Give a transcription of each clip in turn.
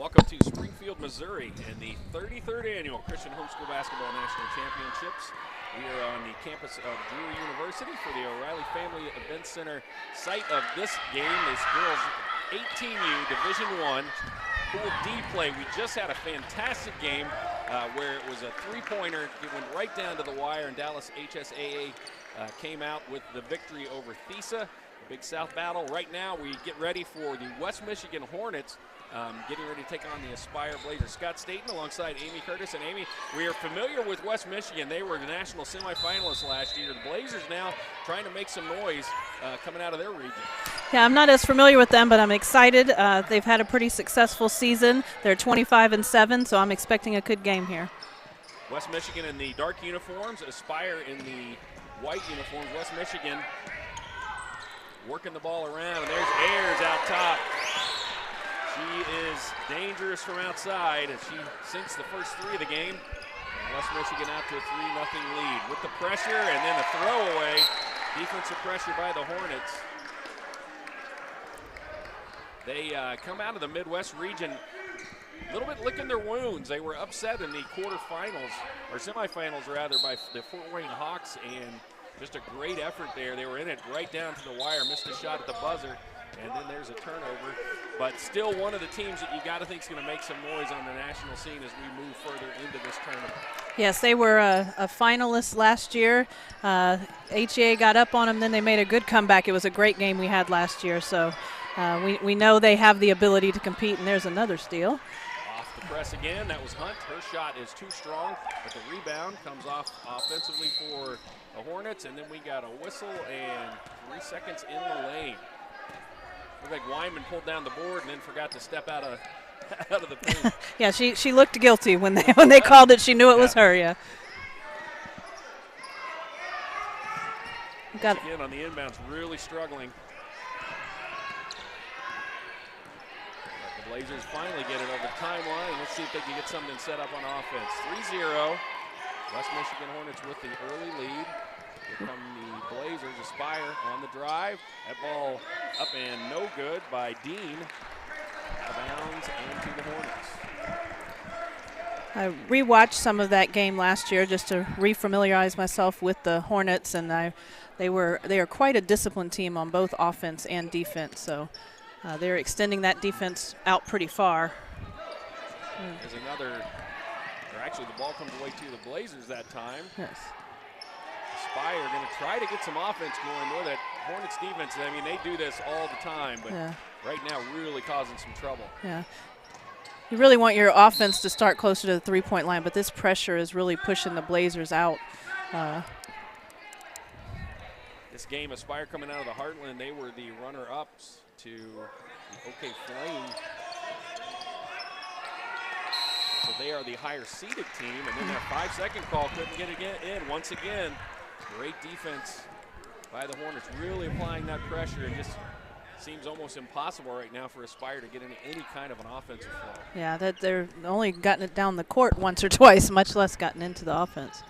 Welcome to Springfield, Missouri, and the 33rd Annual Christian Homeschool Basketball National Championships. We are on the campus of Drury University for the O'Reilly Family Event Center site of this game. This girls 18U Division I Pool D play. We just had a fantastic game where it was a three-pointer. It went right down to the wire, and Dallas HSAA came out with the victory over Thesa. Big South battle. Right now we get ready for the West Michigan Hornets getting ready to take on the Aspire Blazers. Scott Staten alongside Amy Curtis. And Amy, we are familiar with West Michigan. They were the national semifinalists last year. The Blazers now trying to make some noise coming out of their region. Yeah, I'm not as familiar with them, but I'm excited. They've had a pretty successful season. They're 25-7, so I'm expecting a good game here. West Michigan in the dark uniforms, Aspire in the white uniforms. West Michigan working the ball around, and there's Ayers out top. She is dangerous from outside as she sinks the first three of the game. West Michigan out to a 3-0 lead with the pressure and then a throwaway. Defensive pressure by the Hornets. They come out of the Midwest region a little bit licking their wounds. They were upset in the quarterfinals, or semifinals rather, by the Fort Wayne Hawks, and just a great effort there. They were in it right down to the wire, missed a shot at the buzzer, and then there's a turnover. But still one of the teams that you got to think is going to make some noise on the national scene as we move further into this tournament. Yes, they were a finalist last year. HEA got up on them, then they made a good comeback. It was a great game we had last year, so we know they have the ability to compete, and there's another steal. Off the press again, that was Hunt. Her shot is too strong, but the rebound comes off offensively for the Hornets, and then we got a whistle and 3 seconds in the lane. Looked like Wyman pulled down the board and then forgot to step out of the paint. Yeah, she looked guilty when they called it. She knew it was her. Yeah. Got again on the inbounds, really struggling. But the Blazers finally get it over the timeline. Let's see if they can get something set up on offense. 3-0. West Michigan Hornets with the early lead. Here come the Blazers. Aspire on the drive. That ball up and no good by Dean. Out of bounds and to the Hornets. I rewatched some of that game last year just to refamiliarize myself with the Hornets, and they are quite a disciplined team on both offense and defense. So they're extending that defense out pretty far. There's another. Or actually, the ball comes away to the Blazers that time. Yes. Aspire going to try to get some offense going. More that Hornets defense, I mean, they do this all the time, but right now really causing some trouble. Yeah. You really want your offense to start closer to the three-point line, but this pressure is really pushing the Blazers out. This game, Aspire coming out of the Heartland, they were the runner-ups to the OK Flame. So they are the higher-seeded team, and then their 5-second call couldn't get it in. Once again, great defense by the Hornets, really applying that pressure. It just seems almost impossible right now for Aspire to get into any kind of an offensive flow. Yeah, that they're only gotten it down the court once or twice, much less gotten into the offense.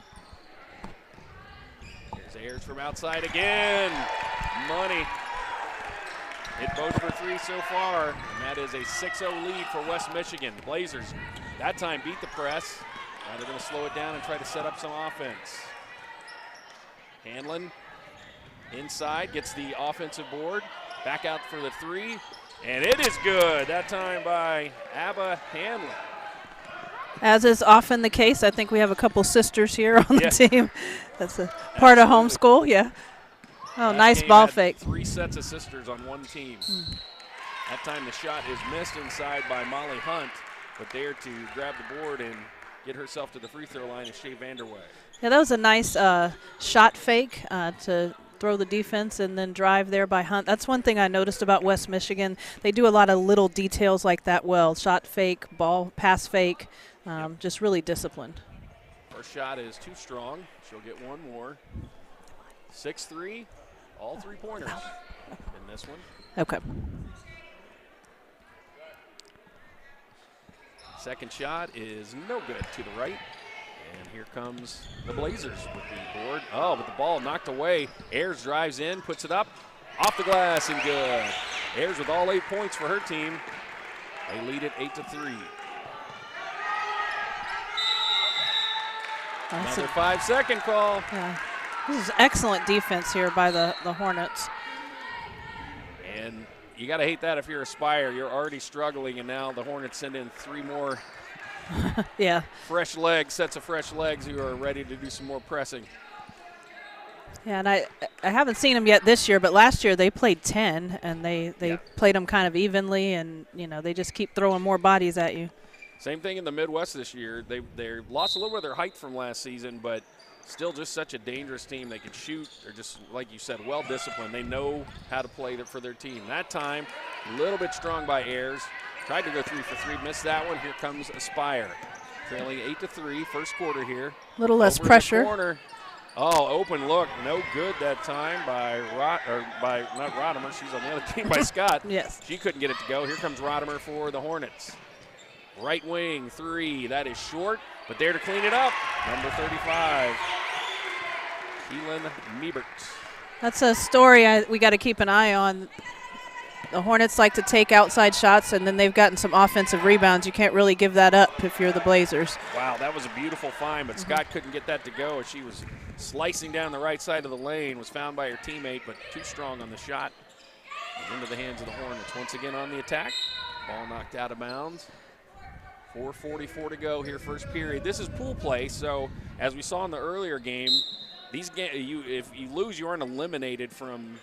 Here's Ayers from outside again. Money. Hit both for three so far, and that is a 6-0 lead for West Michigan. The Blazers that time beat the press. Now they're going to slow it down and try to set up some offense. Hanlon inside, gets the offensive board. Back out for the three, and it is good. That time by Abba Hanlon. As is often the case, I think we have a couple sisters here on the team. That's a part of homeschool, yeah. Oh, nice ball fake. 3 sets of sisters on one team. That time the shot is missed inside by Molly Hunt, but there to grab the board and get herself to the free throw line is Shea Vanderway. Yeah, that was a nice shot fake to throw the defense and then drive there by Hunt. That's one thing I noticed about West Michigan. They do a lot of little details like that well. Shot fake, ball, pass fake, just really disciplined. First shot is too strong. She'll get one more. 6-3, all three-pointers in this one. Okay. Second shot is no good to the right. And here comes the Blazers with the board. Oh, but the ball knocked away. Ayers drives in, puts it up, off the glass and good. Ayers with all 8 points for her team. They lead it 8-3. Another 5-second call. Yeah. This is excellent defense here by the Hornets. And you got to hate that if you're a Spire. You're already struggling, and now the Hornets send in 3 more yeah. fresh legs, sets of fresh legs who are ready to do some more pressing. Yeah, and I haven't seen them yet this year, but last year they played 10, and they played them kind of evenly, and, you know, they just keep throwing more bodies at you. Same thing in the Midwest this year. They lost a little bit of their height from last season, but still just such a dangerous team. They can shoot. They're just, like you said, well-disciplined. They know how to play for their team. That time, a little bit strong by Ayers. Tried to go 3 for 3, missed that one. Here comes Aspire, trailing 8-3, first quarter here. A little less Over pressure. In the corner. Oh, open look, no good that time by not Rodimer. She's on the other team by Scott. Yes. She couldn't get it to go. Here comes Rodimer for the Hornets. Right wing 3, that is short, but there to clean it up. Number 35, Keelan Miebert. That's a story we got to keep an eye on. The Hornets like to take outside shots, and then they've gotten some offensive rebounds. You can't really give that up if you're the Blazers. Wow, that was a beautiful find, but Scott couldn't get that to go as she was slicing down the right side of the lane, was found by her teammate, but too strong on the shot. And into the hands of the Hornets. Once again on the attack. Ball knocked out of bounds. 4:44 to go here, first period. This is pool play, so as we saw in the earlier game, if you lose, you aren't eliminated from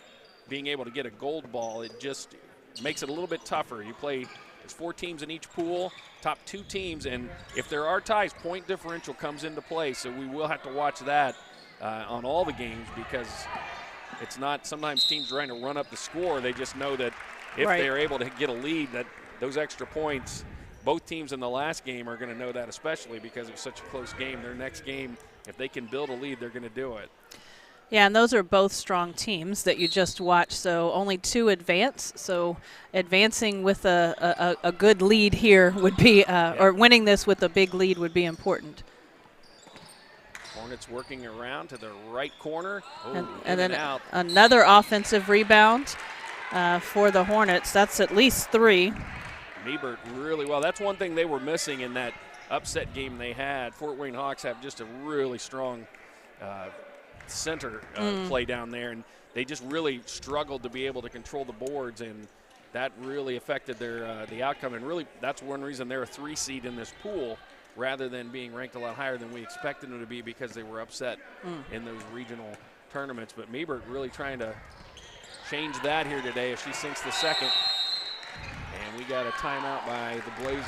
being able to get a gold ball. It just makes it a little bit tougher. There's 4 teams in each pool, top 2 teams, and if there are ties, point differential comes into play, so we will have to watch that on all the games, because it's not sometimes teams trying to run up the score. They just know that if they're able to get a lead, that those extra points, both teams in the last game are going to know that, especially because it was such a close game. Their next game, if they can build a lead, they're going to do it. Yeah, and those are both strong teams that you just watched, so only 2 advance. So advancing with a good lead here would be, or winning this with a big lead would be important. Hornets working around to the right corner. Oh, and then another offensive rebound for the Hornets. That's at least 3. Miebert really well. That's one thing they were missing in that upset game they had. Fort Wayne Hawks have just a really strong center play down there, and they just really struggled to be able to control the boards, and that really affected their the outcome. And really, that's one reason they're a 3 seed in this pool, rather than being ranked a lot higher than we expected them to be, because they were upset in those regional tournaments. But Miebert really trying to change that here today if she sinks the second. And we got a timeout by the Blazers.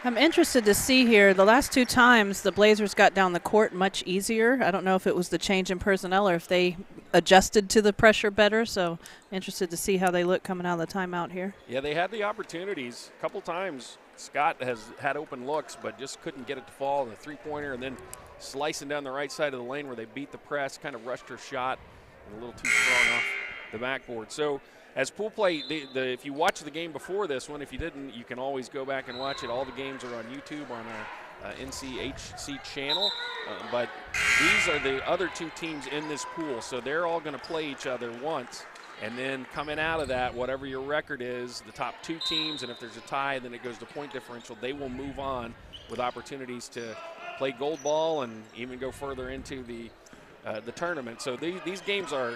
I'm interested to see here, the last 2 times the Blazers got down the court much easier. I don't know if it was the change in personnel or if they adjusted to the pressure better, so interested to see how they look coming out of the timeout here. Yeah, they had the opportunities a couple times. Scott has had open looks, but just couldn't get it to fall. The 3-pointer, and then slicing down the right side of the lane where they beat the press, kind of rushed her shot, and a little too strong off the backboard. So as pool play, if you watch the game before this one, if you didn't, you can always go back and watch it. All the games are on YouTube on our NCHC channel. But these are the other 2 teams in this pool, so they're all going to play each other once. And then coming out of that, whatever your record is, the top 2 teams, and if there's a tie, then it goes to point differential. They will move on with opportunities to play gold ball and even go further into the tournament. So these games are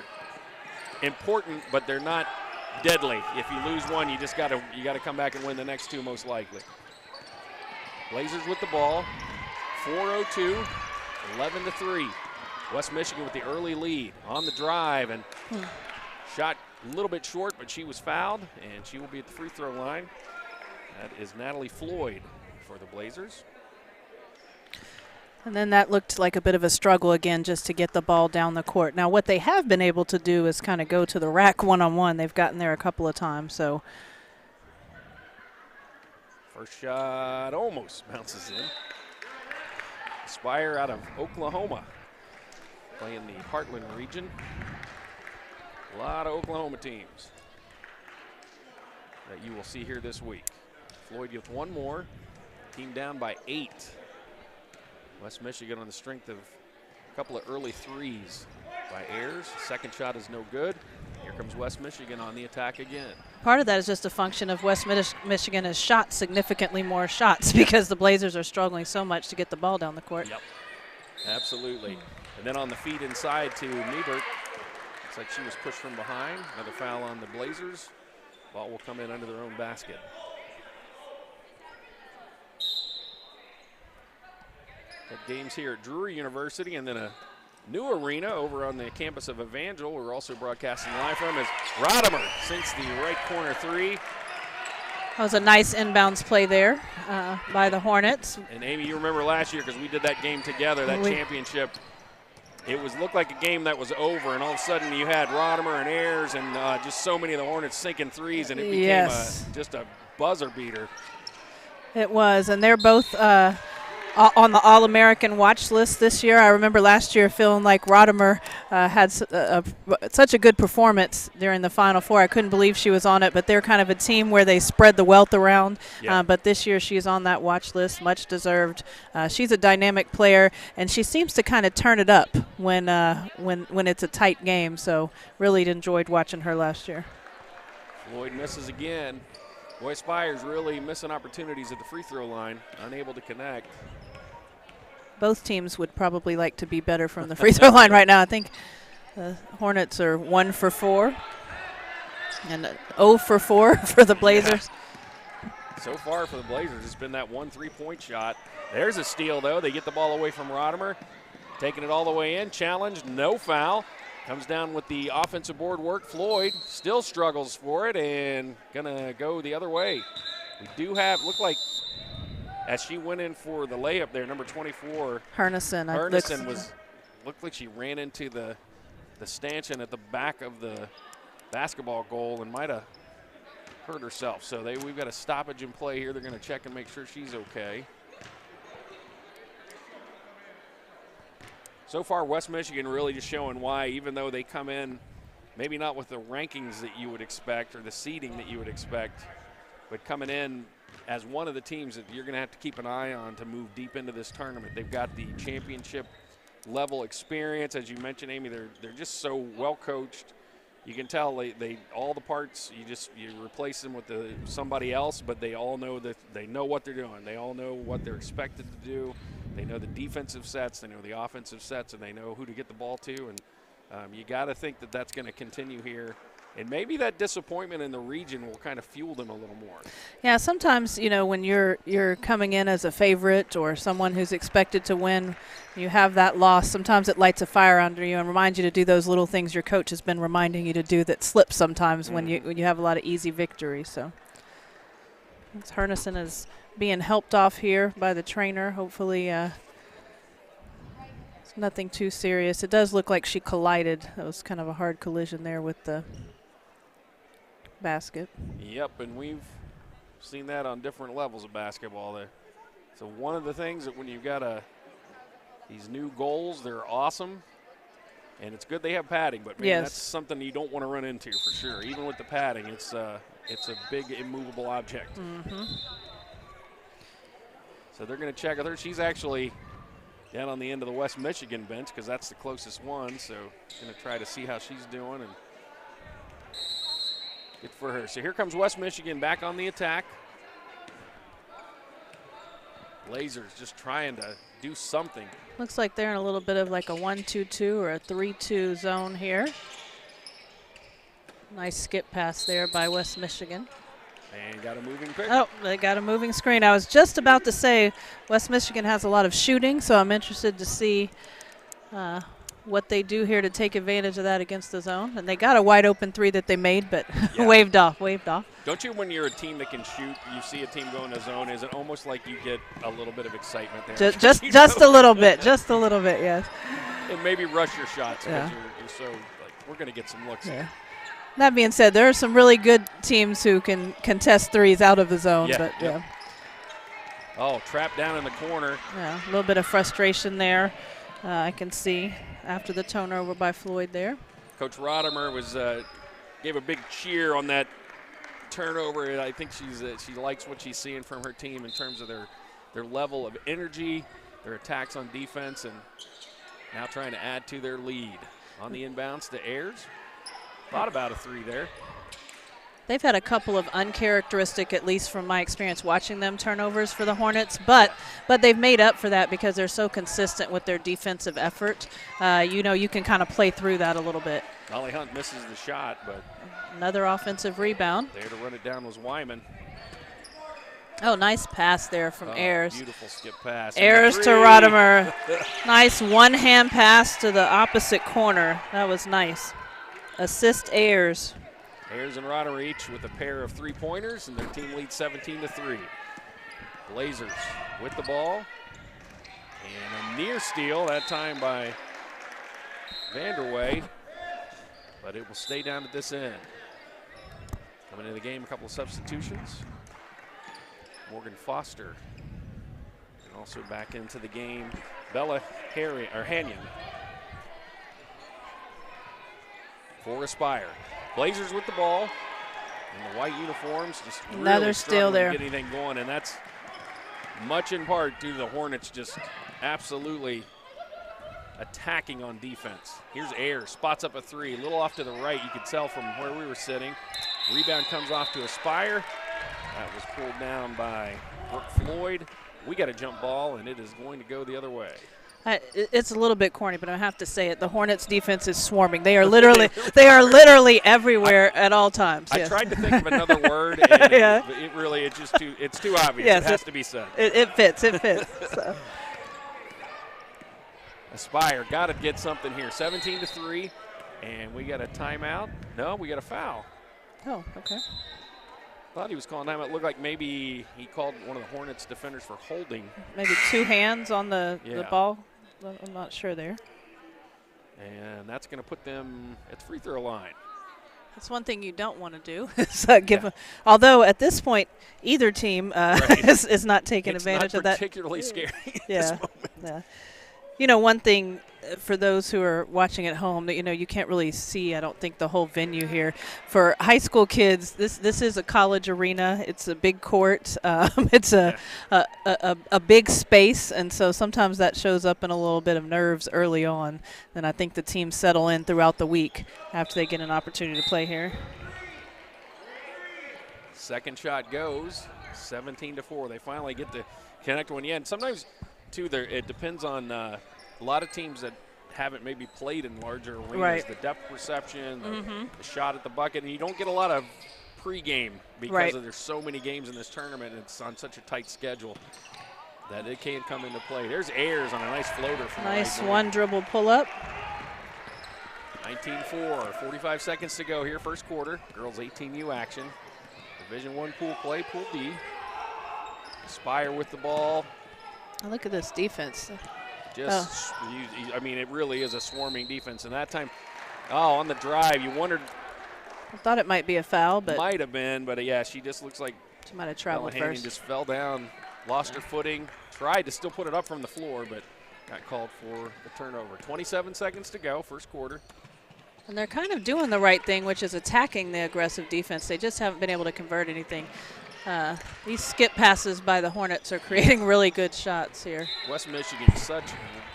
important, but they're not deadly. If you lose one, you gotta come back and win the next 2 most likely. Blazers with the ball, 4:02, 11-3. West Michigan with the early lead on the drive, and shot a little bit short, but she was fouled, and she will be at the free throw line. That is Natalie Floyd for the Blazers. And then that looked like a bit of a struggle again, just to get the ball down the court. Now what they have been able to do is kind of go to the rack one-on-one. They've gotten there a couple of times. So first shot almost bounces in. Aspire out of Oklahoma, playing the Heartland region. A lot of Oklahoma teams that you will see here this week. Floyd gets one more. Team down by 8. West Michigan on the strength of a couple of early threes by Ayers. Second shot is no good. Here comes West Michigan on the attack again. Part of that is just a function of West Michigan has shot significantly more shots because the Blazers are struggling so much to get the ball down the court. Yep, absolutely. And then on the feed inside to Niebert. Looks like she was pushed from behind. Another foul on the Blazers. Ball will come in under their own basket. Got games here at Drury University and then a new arena over on the campus of Evangel. We're also broadcasting live from as Rodimer sinks the right corner three. That was a nice inbounds play there by the Hornets. And Amy, you remember last year because we did that game together, that championship. It looked like a game that was over, and all of a sudden you had Rodimer and Ayers and just so many of the Hornets sinking threes, and it became just a buzzer beater. It was, and they're both on the All-American watch list this year. I remember last year feeling like Rodimer had such a good performance during the Final Four. I couldn't believe she was on it, but they're kind of a team where they spread the wealth around. Yeah. But this year she's on that watch list, much deserved. She's a dynamic player, and she seems to kind of turn it up when it's a tight game. So really enjoyed watching her last year. Floyd misses again. Boy, Spires really missing opportunities at the free throw line, unable to connect. Both teams would probably like to be better from the free throw line right now. I think the Hornets are 1 for 4 and 0 for 4 for the Blazers. Yeah. So far for the Blazers, it's been that 1 3-point shot. There's a steal, though. They get the ball away from Rodimer, taking it all the way in. Challenged, no foul. Comes down with the offensive board work. Floyd still struggles for it and gonna go the other way. We do have, look like, as she went in for the layup there, number 24. Herneson looked like she ran into the stanchion at the back of the basketball goal and might have hurt herself. So we've got a stoppage in play here. They're gonna check and make sure she's okay. So far, West Michigan really just showing why, even though they come in maybe not with the rankings that you would expect or the seeding that you would expect, but coming in as one of the teams that you're going to have to keep an eye on to move deep into this tournament. They've got the championship level experience. As you mentioned, Amy, they're just so well coached. You can tell they all the parts, you replace them with somebody else, but they all know that they know what they're doing. They all know what they're expected to do. They know the defensive sets, they know the offensive sets, and they know who to get the ball to. And you got to think that that's going to continue here. And maybe that disappointment in the region will kind of fuel them a little more. Yeah, sometimes, when you're coming in as a favorite or someone who's expected to win, you have that loss. Sometimes it lights a fire under you and reminds you to do those little things your coach has been reminding you to do that slip sometimes when you have a lot of easy victories. So Herneson is being helped off here by the trainer. Hopefully it's nothing too serious. It does look like she collided. That was kind of a hard collision there with the basket. Yep, and we've seen that on different levels of basketball there. So one of the things that when you've got these new goals, they're awesome, and it's good they have padding, but man, that's something you don't want to run into for sure. Even with the padding, it's a big immovable object. Mm-hmm. So they're going to check with her. She's actually down on the end of the West Michigan bench because that's the closest one, so going to try to see how she's doing. And good for her. So here comes West Michigan back on the attack. Blazers just trying to do something. Looks like they're in a little bit of like a 1-2-2 or a 3-2 zone here. Nice skip pass there by West Michigan. And got a moving pick. Oh, they got a moving screen. I was just about to say West Michigan has a lot of shooting, so I'm interested to see what they do here to take advantage of that against the zone. And they got a wide open three that they made, but waved off. Don't you, when you're a team that can shoot, you see a team go in the zone, is it almost like you get a little bit of excitement there? Just a little bit, yes. And maybe rush your shots because you're so, like, we're going to get some looks. Yeah. That being said, there are some really good teams who can contest threes out of the zone. Oh, trapped down in the corner. Yeah, a little bit of frustration there. I can see after the turnover by Floyd there. Coach Rodimer gave a big cheer on that turnover. I think she likes what she's seeing from her team in terms of their level of energy, their attacks on defense, and now trying to add to their lead. On the inbounds to Ayers. Thought about a three there. They've had a couple of uncharacteristic, at least from my experience watching them, turnovers for the Hornets, but they've made up for that because they're so consistent with their defensive effort. You can kind of play through that a little bit. Molly Hunt misses the shot, but another offensive rebound. There to run it down was Wyman. Oh, nice pass there from Ayers. Beautiful skip pass. Ayers to Rodimer. Nice one-hand pass to the opposite corner. That was nice. Assist Ayers. Ayers and Rodimer each with a pair of three-pointers, and their team leads 17-3. Blazers with the ball. And a near steal, that time by Vanderway. But it will stay down at this end. Coming into the game, a couple of substitutions. Morgan Foster. And also back into the game, Bella Hanyon. For Aspire. Blazers with the ball. And the white uniforms just another really steal there. To get anything going, and that's much in part due to the Hornets just absolutely attacking on defense. Here's Ayers, spots up a three, a little off to the right. You could tell from where we were sitting. Rebound comes off to Aspire. That was pulled down by Brooke Floyd. We got a jump ball, and it is going to go the other way. It's a little bit corny, but I have to say it. The Hornets' defense is swarming. They are literally everywhere at all times. I yes. tried to think of another word, and it's too obvious. Yes, it has to be said. It fits. So. Aspire got to get something here. 17-3, and we got a timeout. No, we got a foul. Oh, okay. Thought he was calling timeout. It looked like maybe he called one of the Hornets defenders for holding. Maybe two hands on the ball. I'm not sure there. And that's going to put them at the free throw line. That's one thing you don't want to do. Is give them, although at this point, either team is not taking advantage of that. It's not particularly scary at this moment. Yeah. One thing for those who are watching at home, that you can't really see, I don't think, the whole venue here. For high school kids, this is a college arena. It's a big court. It's a big space, and so sometimes that shows up in a little bit of nerves early on. And I think the teams settle in throughout the week after they get an opportunity to play here. Second shot goes, 17-4. They finally get to connect one. Yeah, and sometimes, too, it depends on a lot of teams that haven't maybe played in larger arenas, the depth perception, the shot at the bucket, and you don't get a lot of pregame because there's so many games in this tournament, and it's on such a tight schedule that it can't come into play. There's Ayers on a nice floater from nice one dribble pull up. 19-4, 45 seconds to go here, first quarter. Girls 18U action. Division I pool play, Pool D. Aspire with the ball. Oh, look at this defense. I mean, it really is a swarming defense. And that time, on the drive, you wondered. I thought it might be a foul, but. Might have been, but yeah, she just looks like. She might have traveled first. Just fell down, lost her footing, tried to still put it up from the floor, but got called for the turnover. 27 seconds to go, first quarter. And they're kind of doing the right thing, which is attacking the aggressive defense. They just haven't been able to convert anything. These skip passes by the Hornets are creating really good shots here. West Michigan, such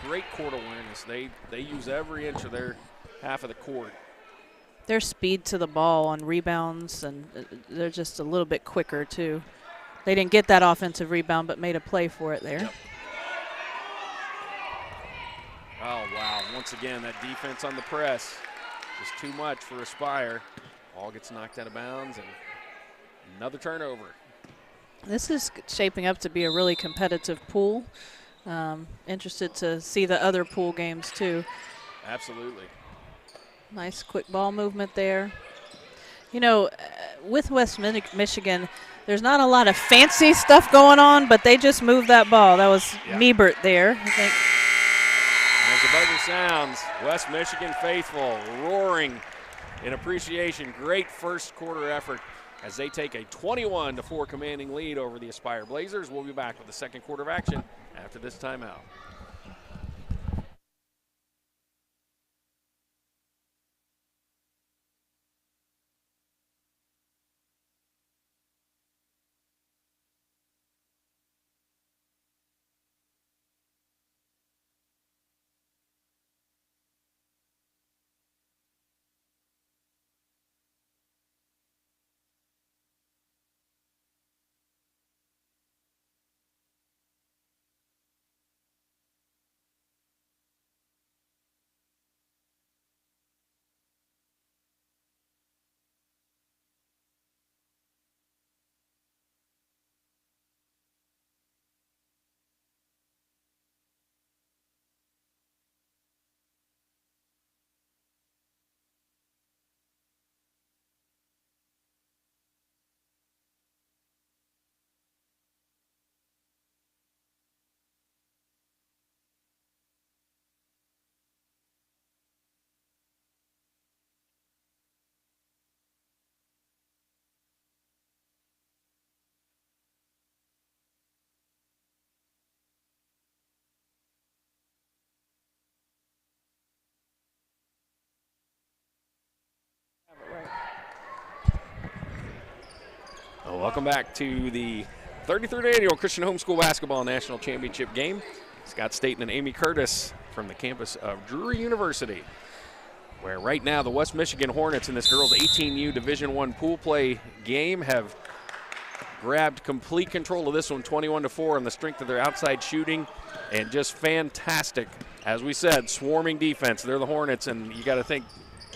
great court awareness. They use every inch of their half of the court. Their speed to the ball on rebounds, and they're just a little bit quicker, too. They didn't get that offensive rebound, but made a play for it there. Yep. Oh, wow. Once again, that defense on the press. Just too much for Aspire. Ball gets knocked out of bounds, and another turnover. This is shaping up to be a really competitive pool. Interested to see the other pool games, too. Absolutely. Nice quick ball movement there. With West Michigan, there's not a lot of fancy stuff going on, but they just moved that ball. That was Miebert there, I think. As the buzzer sounds, West Michigan faithful roaring in appreciation. Great first quarter effort as they take a 21-4 commanding lead over the Aspire Blazers. We'll be back with the second quarter of action after this timeout. Welcome back to the 33rd Annual Christian Homeschool Basketball National Championship game. Scott Staten and Amy Curtis from the campus of Drury University, where right now the West Michigan Hornets in this girls 18U Division I pool play game have grabbed complete control of this one, 21-4, on the strength of their outside shooting and just fantastic, as we said, swarming defense. They're the Hornets, and you got to think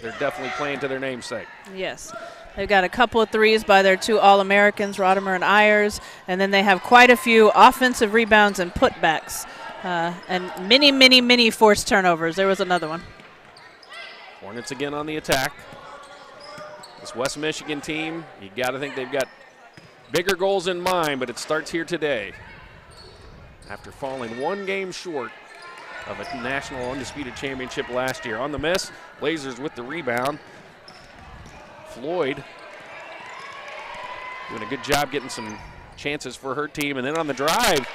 they're definitely playing to their namesake. Yes. They've got a couple of threes by their two All-Americans, Rodemer and Ayers, and then they have quite a few offensive rebounds and putbacks, and many forced turnovers. There was another one. Hornets again on the attack. This West Michigan team, you got to think they've got bigger goals in mind, but it starts here today. After falling one game short of a national undisputed championship last year. On the miss, Blazers with the rebound. Floyd doing a good job getting some chances for her team. And then on the drive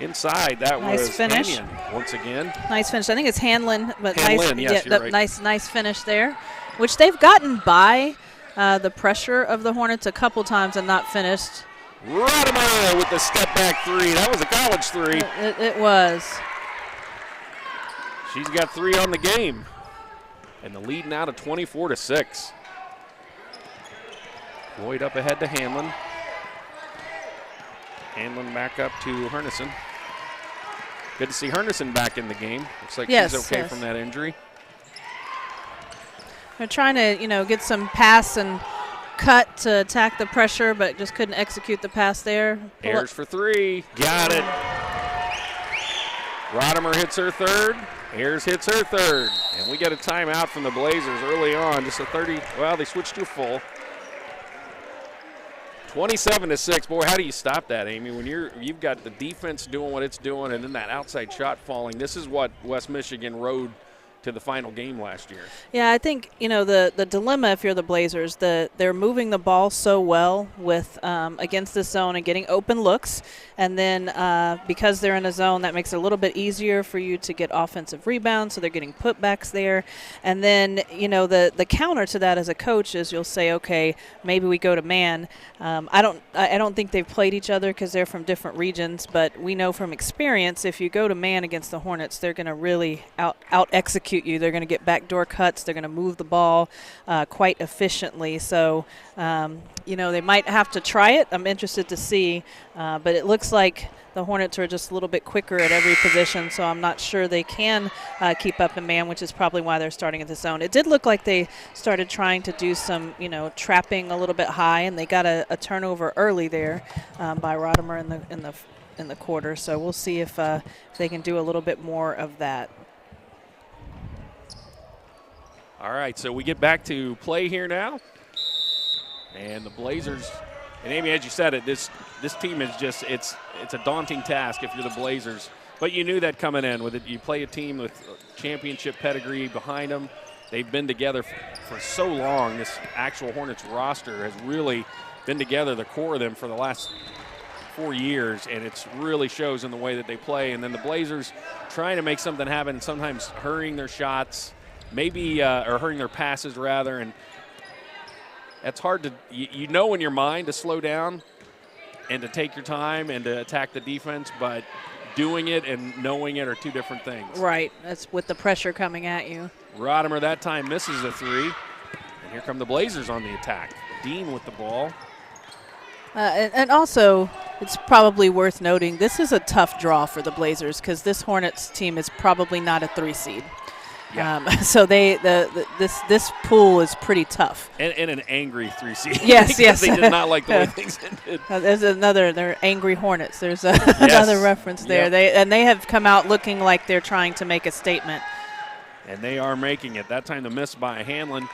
inside, that nice was finish. Kenyon once again. Nice finish. I think it's Hanlon, but Hanlon, nice, yes, you're right. nice finish there, which they've gotten by the pressure of the Hornets a couple times and not finished. Rodemer with the step back three. That was a college three. It was. She's got three on the game. And the lead now to 24-6. Floyd up ahead to Hanlon. Hanlon back up to Hernison. Good to see Hernison back in the game. Looks like she's okay from that injury. They're trying to, get some pass and cut to attack the pressure, but just couldn't execute the pass there. Ayers for three. Got it. Rodemer hits her third. Ayers hits her third. And we get a timeout from the Blazers early on. Just a 30. Well, they switched to full. 27-6. Boy, how do you stop that, Amy? When you've got the defense doing what it's doing and then that outside shot falling. This is what West Michigan rode to the final game last year. Yeah, I think, the dilemma if you're the Blazers, they're moving the ball so well with against the zone and getting open looks. And then because they're in a zone, that makes it a little bit easier for you to get offensive rebounds, so they're getting putbacks there. And then, the counter to that as a coach is you'll say, okay, maybe we go to man. I don't think they've played each other because they're from different regions, but we know from experience if you go to man against the Hornets, they're going to really out-execute you. They're going to get backdoor cuts. They're going to move the ball quite efficiently. So, they might have to try it. I'm interested to see. But it looks like the Hornets are just a little bit quicker at every position, so I'm not sure they can keep up in man, which is probably why they're starting at the zone. It did look like they started trying to do some, trapping a little bit high, and they got a turnover early there by Rodemer in the quarter. So we'll see if they can do a little bit more of that. All right, so we get back to play here now. And the Blazers, and Amy, as you said it, this team is just, it's a daunting task if you're the Blazers. But you knew that coming in with it. You play a team with championship pedigree behind them. They've been together for so long. This actual Hornets roster has really been together, the core of them, for the last 4 years, and it really shows in the way that they play. And then the Blazers trying to make something happen, sometimes hurrying their shots, maybe, or hurrying their passes rather, and that's hard to, you know in your mind to slow down and to take your time and to attack the defense, but doing it and knowing it are two different things. Right, that's with the pressure coming at you. Rodemer that time misses a three, and here come the Blazers on the attack. Dean with the ball. And also, it's probably worth noting, this is a tough draw for the Blazers because this Hornets team is probably not a 3 seed. Yeah. So this pool is pretty tough. And an angry 3 seed. Yes. They did not like the way things ended. They're angry Hornets. There's another reference there. Yep. They have come out looking like they're trying to make a statement. And they are making it. That time the miss by Hanlon.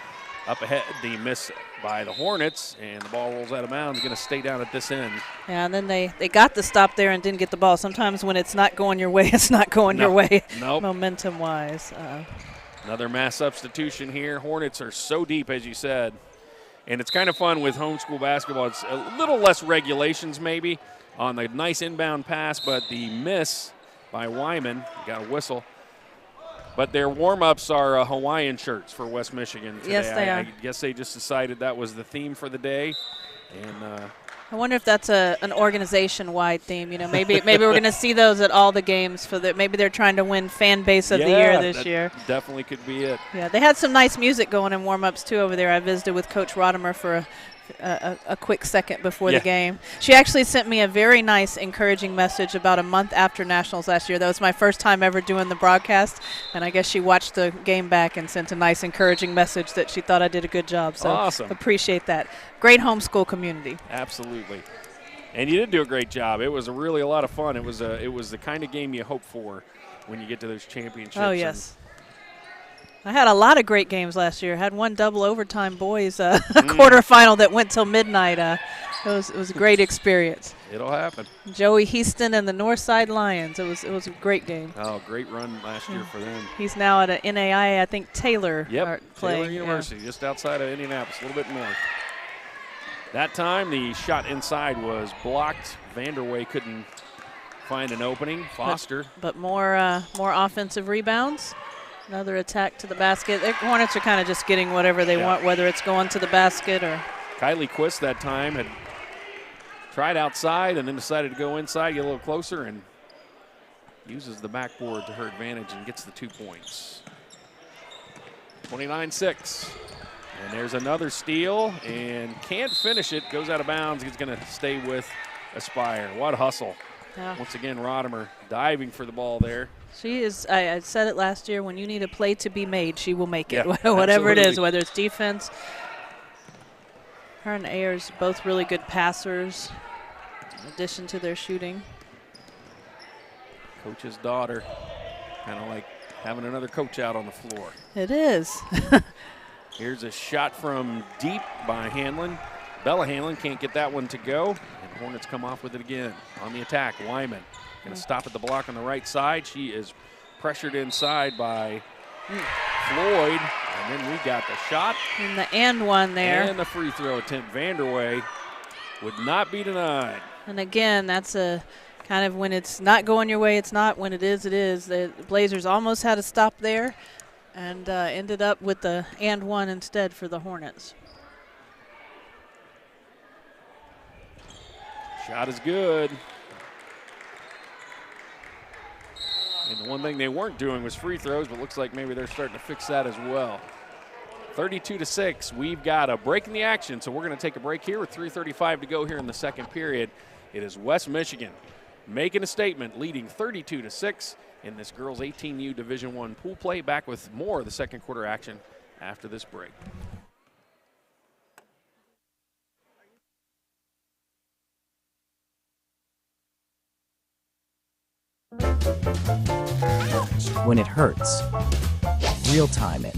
Up ahead, the miss by the Hornets, and the ball rolls out of bounds, going to stay down at this end. Yeah, and then they got the stop there and didn't get the ball. Sometimes when it's not going your way, it's not going your way, momentum-wise. Another mass substitution here. Hornets are so deep, as you said, and it's kind of fun with homeschool basketball. It's a little less regulations maybe on the nice inbound pass, but the miss by Wyman, got a whistle. But their warm-ups are Hawaiian shirts for West Michigan today. Yes, they are. I guess they just decided that was the theme for the day. And I wonder if that's an organization-wide theme. You know, maybe we're going to see those at all the games. Maybe they're trying to win fan base of the year this year. Definitely could be it. Yeah, they had some nice music going in warm-ups too over there. I visited with Coach Rodemer for a quick second before the game. She actually sent me a very nice, encouraging message about a month after Nationals last year. That was my first time ever doing the broadcast, and I guess she watched the game back and sent a nice, encouraging message that she thought I did a good job. So awesome. Appreciate that. Great homeschool community. Absolutely. And you did do a great job. It was really a lot of fun. It was the kind of game you hope for when you get to those championships. Oh, yes. I had a lot of great games last year. I had one double overtime boys quarterfinal that went till midnight. It was a great experience. It'll happen. Joey Heaston and the Northside Lions. It was a great game. Oh, great run last year for them. He's now at a NAIA, I think Taylor. Yep, playing. Taylor University, just outside of Indianapolis, a little bit north. That time the shot inside was blocked. Vanderway couldn't find an opening. Foster. But more offensive rebounds. Another attack to the basket. The Hornets are kind of just getting whatever they want, whether it's going to the basket or. Kylie Quist that time had tried outside and then decided to go inside, get a little closer, and uses the backboard to her advantage and gets the 2 points. 29-6. And there's another steal and can't finish it. Goes out of bounds. He's going to stay with Aspire. What hustle. Yeah. Once again, Rodemer diving for the ball there. She is, I said it last year, when you need a play to be made, she will make it, whatever absolutely. It is, whether it's defense. Her and Ayers both really good passers, in addition to their shooting. Coach's daughter, kind of like having another coach out on the floor. It is. Here's a shot from deep by Hanlon. Bella Hanlon can't get that one to go, and Hornets come off with it again. On the attack, Wyman going to stop at the block on the right side. She is pressured inside by Floyd, and then we got the shot. And the and one there. And the free throw attempt. Vanderway would not be denied. And again, that's a kind of when it's not going your way, it's not. When it is, it is. The Blazers almost had a stop there and ended up with the and one instead for the Hornets. Shot is good. And the one thing they weren't doing was free throws, but looks like maybe they're starting to fix that as well. 32-6. We've got a break in the action, so we're going to take a break here with 3:35 to go here in the second period. It is West Michigan making a statement, leading 32-6 in this girls 18U Division I pool play. Back with more of the second quarter action after this break. When it hurts, real time it.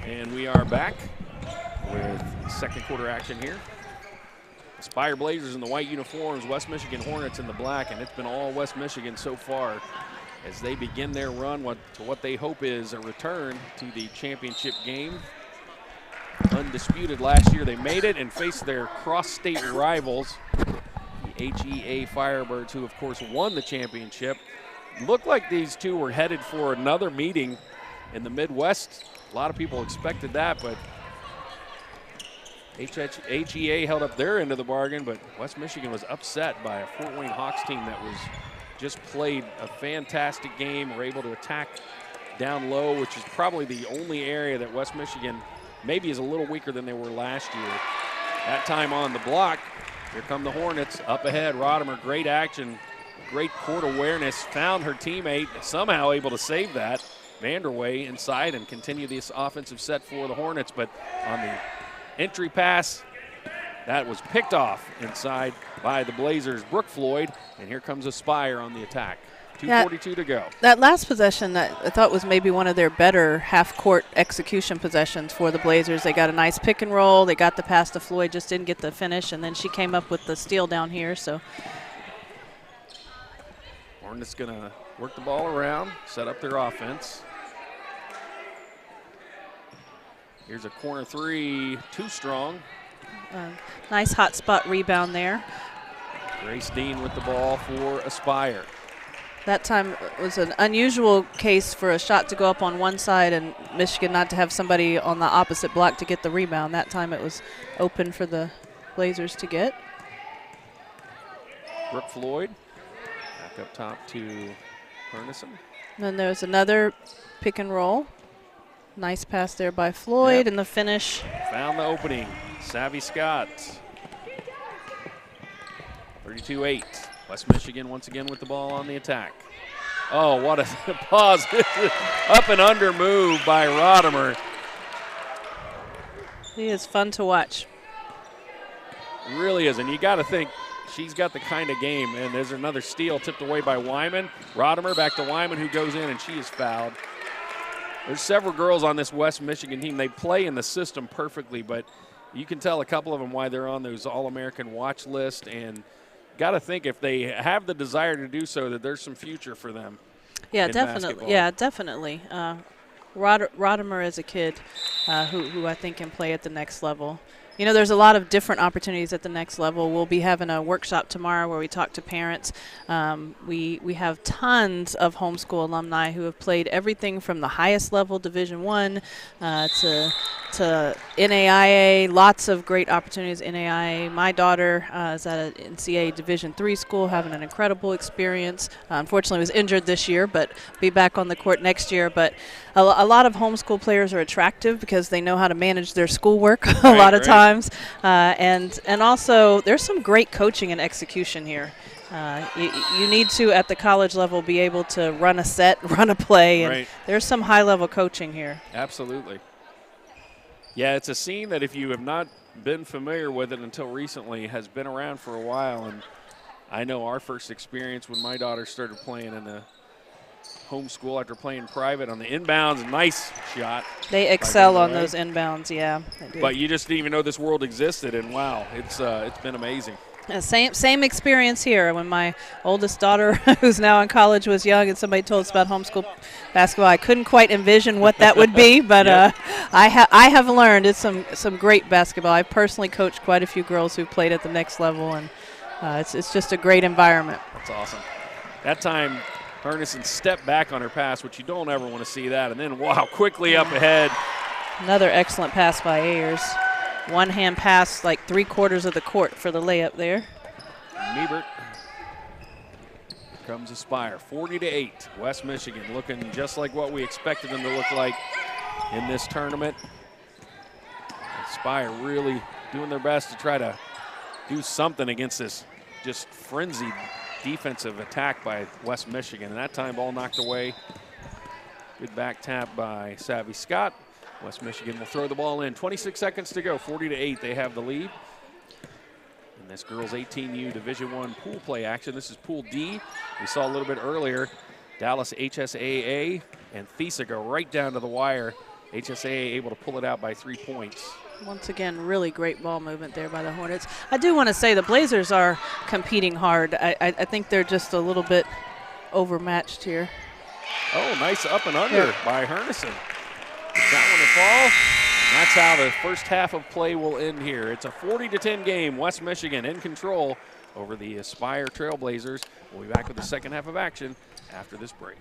And we are back with second quarter action here. Aspire Blazers in the white uniforms, West Michigan Hornets in the black, and it's been all West Michigan so far as they begin their run to what they hope is a return to the championship game. Undisputed last year, they made it and faced their cross-state rivals, the HEA Firebirds, who of course won the championship. Looked like these two were headed for another meeting in the Midwest. A lot of people expected that, but HEA held up their end of the bargain, but West Michigan was upset by a Fort Wayne Hawks team that was just played a fantastic game, were able to attack down low, which is probably the only area that West Michigan maybe is a little weaker than they were last year. That time on the block, here come the Hornets up ahead. Rodemer, great action, great court awareness, found her teammate, somehow able to save that. Vanderway inside and continue this offensive set for the Hornets, but on the entry pass, that was picked off inside by the Blazers' Brooke Floyd, and here comes Aspire on the attack. 2:42 to go. That last possession that I thought was maybe one of their better half-court execution possessions for the Blazers. They got a nice pick and roll. They got the pass to Floyd, just didn't get the finish, and then she came up with the steal down here. So Hornets going to work the ball around, set up their offense. Here's a corner three, too strong. Nice hot spot rebound there. Grace Dean with the ball for Aspire. That time was an unusual case for a shot to go up on one side and Michigan not to have somebody on the opposite block to get the rebound. That time it was open for the Blazers to get. Brooke Floyd back up top to Hernison. Then there's another pick and roll. Nice pass there by Floyd, Yep. and the finish. Found the opening. Savvy Scott. 32-8. West Michigan once again with the ball on the attack. Oh, what a pause. Up and under move by Rodimer. He is fun to watch. Really is, and you got to think she's got the kind of game. And there's another steal tipped away by Wyman. Rodimer back to Wyman, who goes in, and she is fouled. There's several girls on this West Michigan team. They play in the system perfectly, but you can tell a couple of them why they're on those All-American watch list, and got to think if they have the desire to do so that there's some future for them. Yeah, in definitely. basketball. Yeah, definitely. Rodimer is a kid who I think can play at the next level. You know, there's a lot of different opportunities at the next level. We'll be having a workshop tomorrow where we talk to parents. We have tons of homeschool alumni who have played everything from the highest level, Division I, to NAIA. Lots of great opportunities. NAIA. My daughter is at an NCAA Division III school, having an incredible experience. Unfortunately, was injured this year, but be back on the court next year. But a lot of homeschool players are attractive because they know how to manage their schoolwork a lot of times. And also, there's some great coaching and execution here. You need to, at the college level, be able to run a set, run a play, and there's some high-level coaching here. Absolutely. Yeah, it's a scene that if you have not been familiar with it until recently, has been around for a while. And I know our first experience when my daughter started playing in the homeschool after playing private on the inbounds, nice shot. They excel on those inbounds, yeah. They do. But you just didn't even know this world existed, and wow, it's been amazing. Same experience here. When my oldest daughter, who's now in college, was young, and somebody told us about homeschool basketball, I couldn't quite envision what that would be, but I have learned it's some great basketball. I personally coached quite a few girls who played at the next level, and it's just a great environment. That's awesome. That time, Hernison stepped back on her pass, which you don't ever want to see that, and then, wow, quickly up ahead. Another excellent pass by Ayers. One-hand pass, like 3/4 of the court for the layup there. Miebert comes Aspire, 40-8. West Michigan looking just like what we expected them to look like in this tournament. Aspire really doing their best to try to do something against this just frenzied defensive attack by West Michigan. And that time, ball knocked away. Good back tap by Savvy Scott. West Michigan will throw the ball in. 26 seconds to go, 40-8. They have the lead. And this girls 18U Division I pool play action. This is Pool D. We saw a little bit earlier, Dallas HSAA and Thesa go right down to the wire. HSAA able to pull it out by 3 points. Once again, really great ball movement there by the Hornets. I do want to say the Blazers are competing hard. I think they're just a little bit overmatched here. Oh, nice up and under by Hernison. That one to fall. And that's how the first half of play will end here. It's a 40-10 game. West Michigan in control over the Aspire Trailblazers. We'll be back with the second half of action after this break.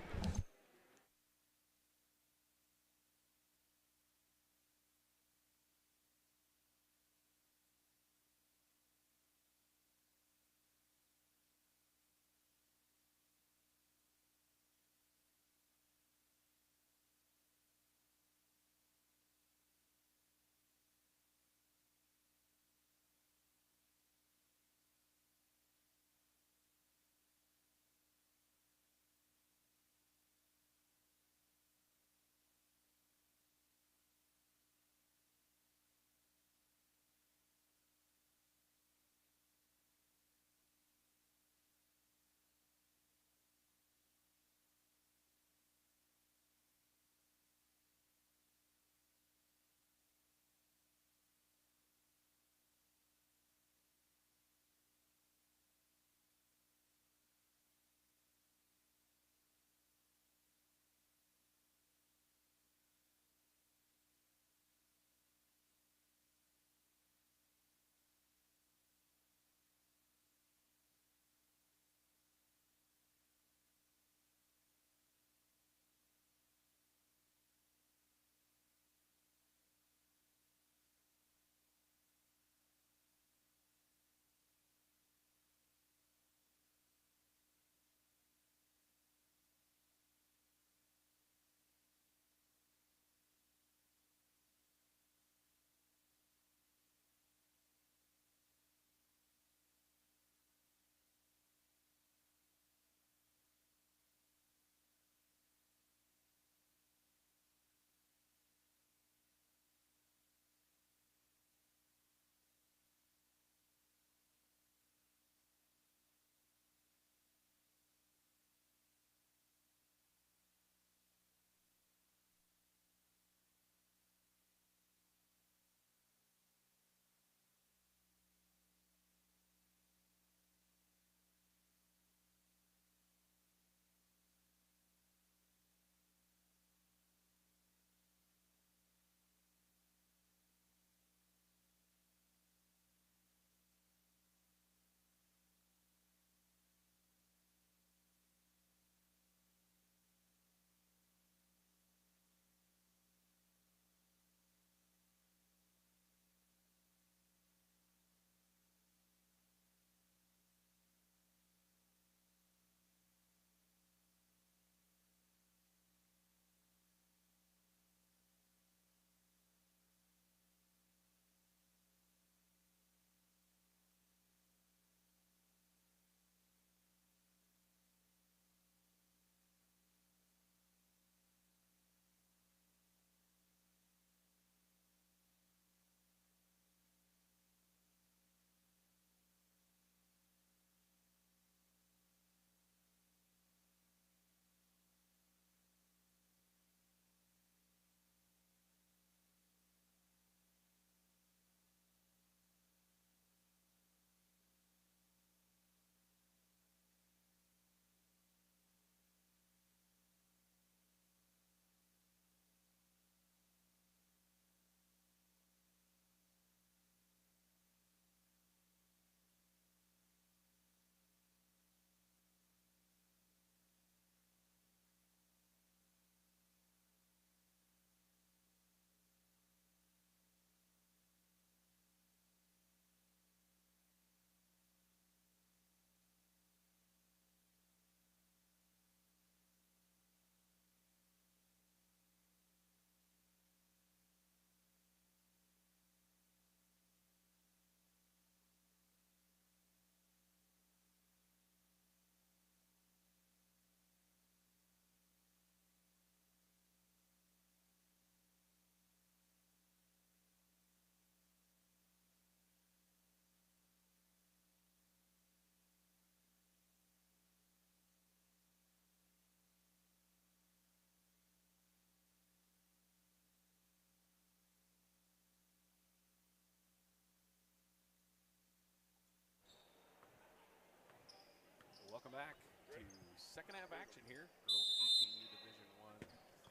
Welcome back to second half action here. Girls 18U Division I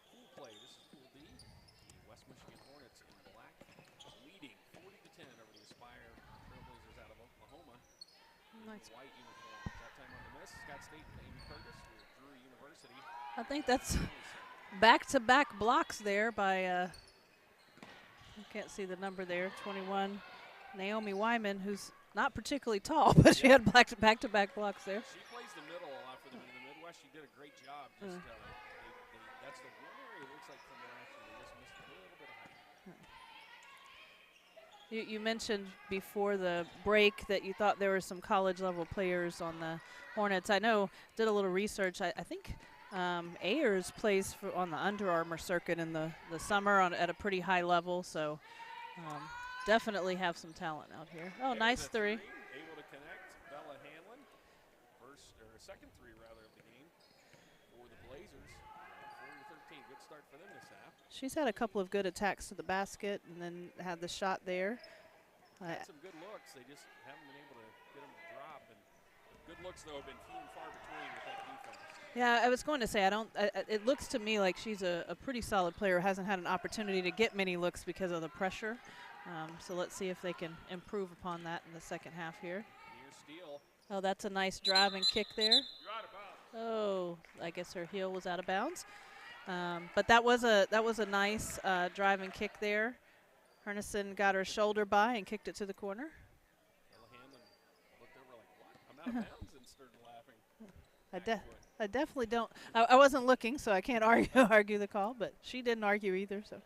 pool play. This is Pool D. The West Michigan Hornets in black leading 40-10 over the Aspire Trailblazers out of Oklahoma. Nice. White uniforms. That time on the miss, Scott State and Amy Curtis with Drury University. I think that's back-to-back blocks there by, I can't see the number there, 21, Naomi Wyman, who's not particularly tall, but she had back-to-back blocks there. She plays the middle a lot for them in the Midwest. She did a great job. Just, that's the one area it looks like from last year. They just missed a little bit of height. You mentioned before the break that you thought there were some college-level players on the Hornets. I know, did a little research. I think Ayers plays on the Under Armour circuit in the summer at a pretty high level, so definitely have some talent out here. Oh, nice three. Able to connect. Bella Hanlon, second three rather of the game for the Blazers. 40-13. Good start for them this half. She's had a couple of good attacks to the basket and then had the shot there. Had some good looks. They just haven't been able to get them to drop. And good looks, though, have been few and far between with that defense. Yeah, I was going to say, it looks to me like she's a pretty solid player, hasn't had an opportunity to get many looks because of the pressure. So let's see if they can improve upon that in the second half here. Near steal. Oh, that's a nice drive and kick there. Oh, I guess her heel was out of bounds. But that was a nice drive and kick there. Herneson got her shoulder by and kicked it to the corner. Bella Hanlon looked over like, what? I'm out of bounds, and started laughing. I definitely don't. I wasn't looking, so I can't argue the call, but she didn't argue either. So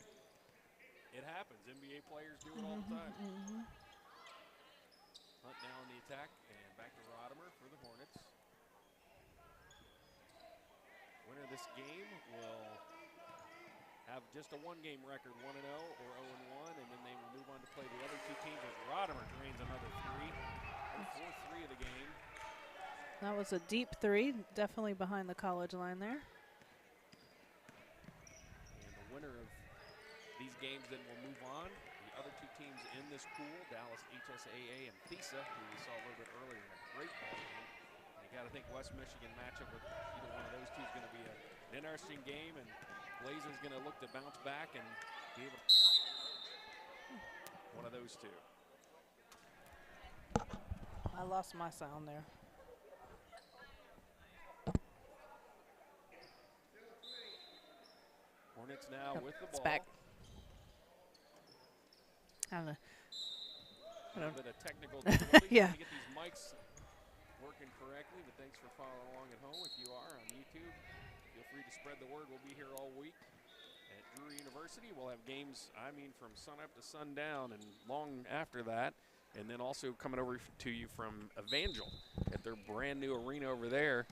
it happens. NBA players do it all the time. Hunt now on the attack, and back to Rodimer for the Hornets. Winner of this game will have just a one-game record, 1-0 or 0-1, and then they will move on to play the other two teams as Rodimer drains another three. 4-3 of the game. That was a deep three, definitely behind the college line there. And the winner of these games then will move on. The other two teams in this pool, Dallas HSAA and FISA, who we saw a little bit earlier in a great ball game. You got to think West Michigan matchup with either one of those two is going to be an interesting game, and Blazers going to look to bounce back and be able to one of those two. I lost my sound there. Hornets now with the ball. It's back. I don't know. A little bit of technical difficulty. Yeah. To get these mics working correctly, but thanks for following along at home. If you are on YouTube, feel free to spread the word. We'll be here all week at Drury University. We'll have games, from sun up to sundown and long after that. And then also coming over to you from Evangel at their brand new arena over there.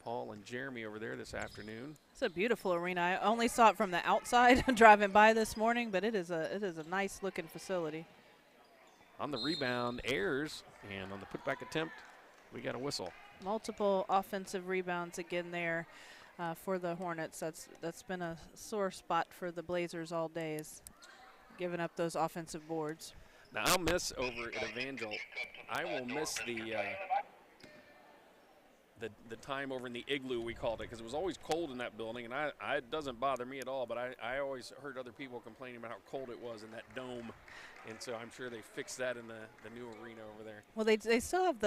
Paul and Jeremy over there this afternoon. It's a beautiful arena. I only saw it from the outside driving by this morning, but it is a nice looking facility. On the rebound, Ayers, and on the putback attempt, we got a whistle. Multiple offensive rebounds again there for the Hornets. That's been a sore spot for the Blazers all day, is giving up those offensive boards. Now I'll miss over at Evangel. I will miss the time over in the igloo, we called it, because it was always cold in that building, and it doesn't bother me at all, but I always heard other people complaining about how cold it was in that dome, and so I'm sure they fixed that in the new arena over there. Well, they still have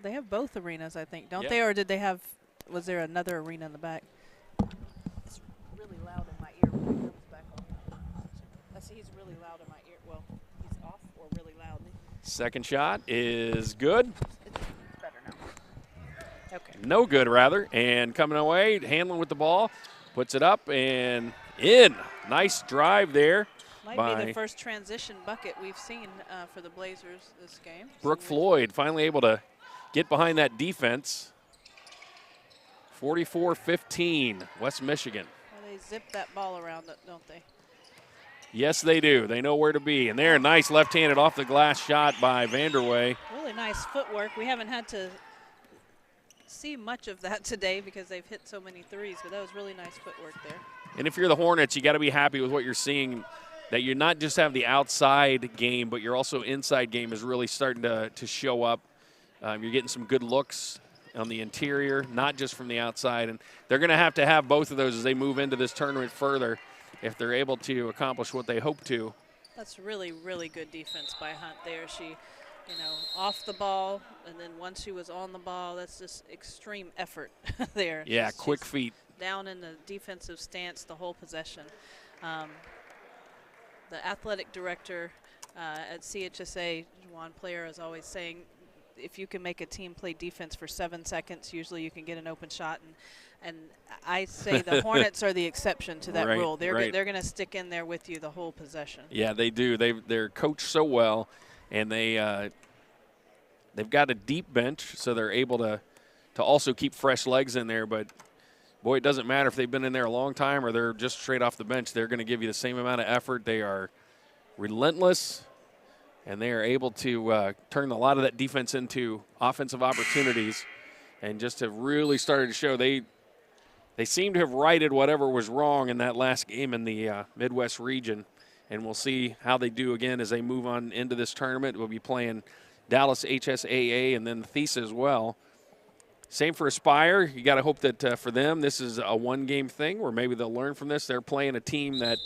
they have both arenas, I think, don't Yeah. they? Or did they have, was there another arena in the back? It's really loud in my ear when it comes back on. I see he's really loud in my ear. Well, he's off or really loud. Second shot is good. It's better now. Okay. No good, rather. And coming away, Hanlon with the ball, puts it up and in. Nice drive there. Might be the first transition bucket we've seen for the Blazers this game. Brooke Floyd finally able to get behind that defense. 44-15, West Michigan. Well, they zip that ball around, don't they? Yes, they do. They know where to be. And there, nice left-handed off the glass shot by Vanderway. Really nice footwork. We haven't had to see much of that today because they've hit so many threes, but that was really nice footwork there. And if you're the Hornets, you got to be happy with what you're seeing, that you're not just have the outside game, but your also inside game is really starting to show up. You're getting some good looks on the interior, not just from the outside. And they're going to have both of those as they move into this tournament further if they're able to accomplish what they hope to. That's really, really good defense by Hunt there. She, you know, off the ball, and then once she was on the ball, that's just extreme effort there. Yeah, quick feet. Down in the defensive stance the whole possession. The athletic director at CHSA, Juan Player, is always saying, if you can make a team play defense for 7 seconds, usually you can get an open shot. And I say the Hornets are the exception to that rule. They're going to stick in there with you the whole possession. Yeah, they do. They're coached so well, and they've got a deep bench, so they're able to also keep fresh legs in there. But boy, it doesn't matter if they've been in there a long time or they're just straight off the bench. They're going to give you the same amount of effort. They are relentless, and they are able to turn a lot of that defense into offensive opportunities, and just have really started to show they seem to have righted whatever was wrong in that last game in the Midwest region, and we'll see how they do again as they move on into this tournament. We'll be playing Dallas HSAA and then Thesa as well. Same for Aspire. You got to hope that for them this is a one-game thing where maybe they'll learn from this. They're playing a team that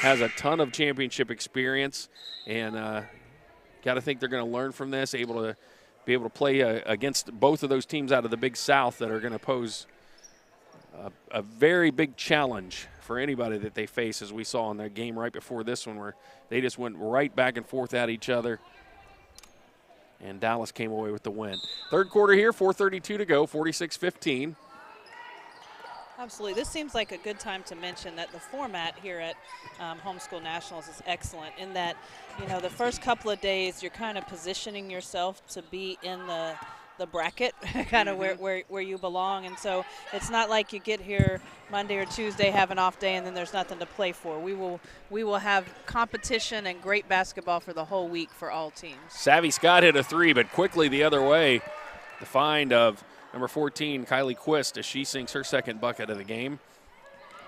has a ton of championship experience, and got to think they're going to learn from this, be able to play against both of those teams out of the Big South that are going to pose a very big challenge for anybody that they face, as we saw in their game right before this one where they just went right back and forth at each other. And Dallas came away with the win. Third quarter here, 4:32 to go, 46-15. Absolutely. This seems like a good time to mention that the format here at Homeschool Nationals is excellent in that, you know, the first couple of days you're kind of positioning yourself to be in the bracket, kind of where you belong. And so it's not like you get here Monday or Tuesday, have an off day, and then there's nothing to play for. We will have competition and great basketball for the whole week for all teams. Savvy Scott hit a three, but quickly the other way. The find of number 14, Kylie Quist, as she sinks her second bucket of the game.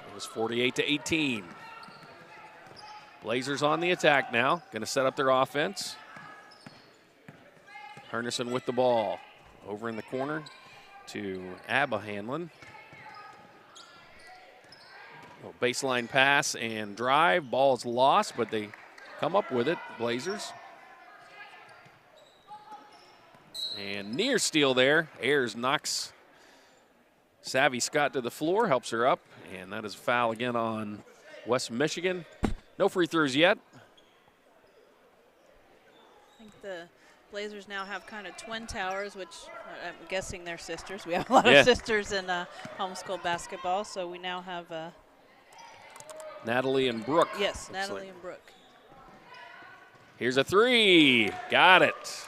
It was 48-18. Blazers on the attack now, going to set up their offense. Hernerson with the ball. Over in the corner to Abba Hanlon. Baseline pass and drive. Ball's lost, but they come up with it, Blazers. And near steal there. Ayers knocks Savvy Scott to the floor, helps her up, and that is a foul again on West Michigan. No free throws yet. I think the Blazers now have kind of twin towers, which I'm guessing they're sisters. We have a lot of sisters in homeschool basketball, so we now have Natalie and Brooke. Yes, Natalie and Brooke. Here's a three. Got it.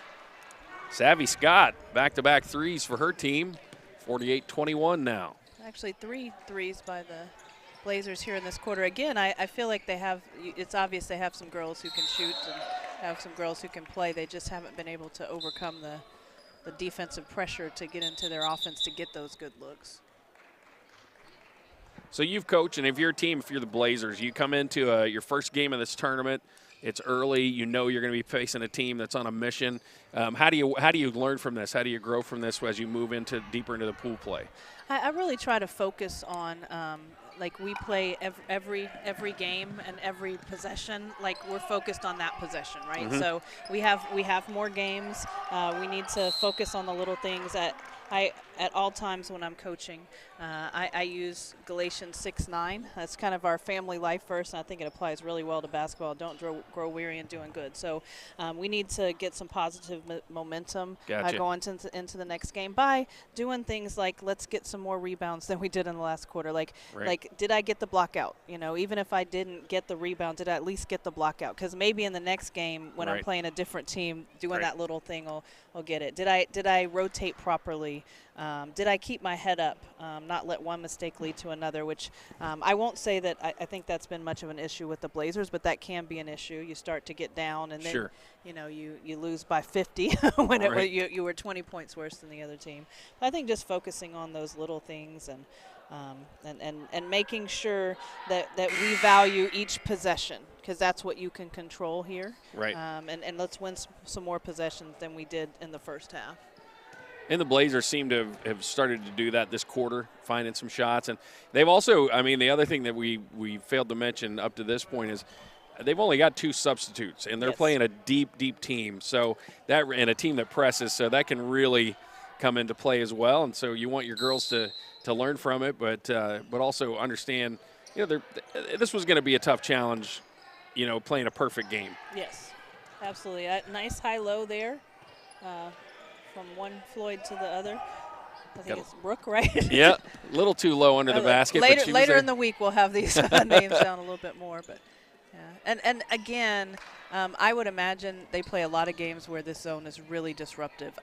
Savvy Scott, back-to-back threes for her team. 48-21 now. Actually, 3 threes by the Blazers here in this quarter. Again, I feel like they have, it's obvious they have some girls who can shoot and have some girls who can play. They just haven't been able to overcome the defensive pressure to get into their offense to get those good looks. So you've coached, and if you're a team, if you're the Blazers, you come into your first game of this tournament. It's early. You know you're going to be facing a team that's on a mission. How do you learn from this? How do you grow from this as you move deeper into the pool play? I really try to focus on like we play every game and every possession, like we're focused on that possession, right? Mm-hmm. So we have more games. We need to focus on the little things. At all times when I'm coaching, I use Galatians 6:9. That's kind of our family life verse, and I think it applies really well to basketball. Don't grow weary in doing good. So we need to get some positive momentum going into the next game by doing things like let's get some more rebounds than we did in the last quarter. Like did I get the block out? You know, even if I didn't get the rebound, did I at least get the block out? Because maybe in the next game when I'm playing a different team, doing that little thing will get it. Did I rotate properly? Did I keep my head up, not let one mistake lead to another, which I won't say that I think that's been much of an issue with the Blazers, but that can be an issue. You start to get down, and then you know you lose by 50 when you were 20 points worse than the other team. But I think just focusing on those little things and making sure that we value each possession, because that's what you can control here. Right. And let's win some more possessions than we did in the first half. And the Blazers seem to have started to do that this quarter, finding some shots. And they've also, I mean, the other thing that we failed to mention up to this point is they've only got 2 substitutes, and they're playing a deep, deep team. So that, and a team that presses, so that can really come into play as well. And so you want your girls to learn from it, but also understand, you know, this was going to be a tough challenge, you know, playing a perfect game. Yes, absolutely. Nice high-low there. From one Floyd to the other. I think it's Brooke, right? Yeah, a little too low under the basket. Later in the week, we'll have these names down a little bit more. But yeah, and again, I would imagine they play a lot of games where this zone is really disruptive.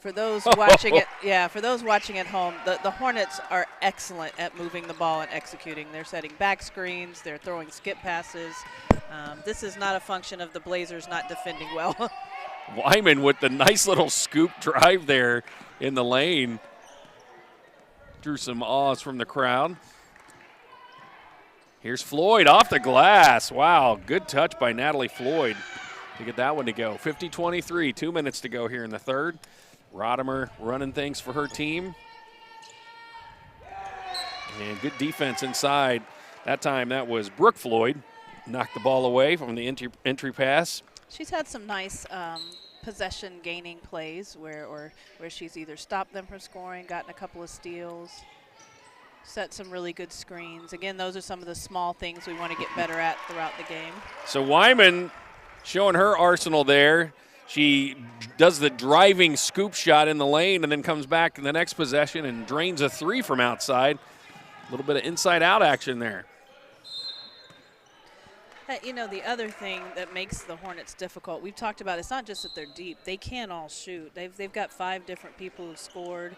For those watching it, for those watching at home, the Hornets are excellent at moving the ball and executing. They're setting back screens. They're throwing skip passes. This is not a function of the Blazers not defending well. Wyman with the nice little scoop drive there in the lane. Drew some awes from the crowd. Here's Floyd off the glass. Wow, good touch by Natalie Floyd to get that one to go. 50-23, 2 minutes to go here in the third. Rodimer running things for her team. And good defense inside. That time that was Brooke Floyd. Knocked the ball away from the entry pass. She's had some nice possession gaining plays where she's either stopped them from scoring, gotten a couple of steals, set some really good screens. Again, those are some of the small things we want to get better at throughout the game. So Wyman showing her arsenal there. She does the driving scoop shot in the lane and then comes back in the next possession and drains a 3 from outside. A little bit of inside-out action there. You know, the other thing that makes the Hornets difficult, we've talked about, it's not just that they're deep. They can all shoot. They've got 5 different people who've scored.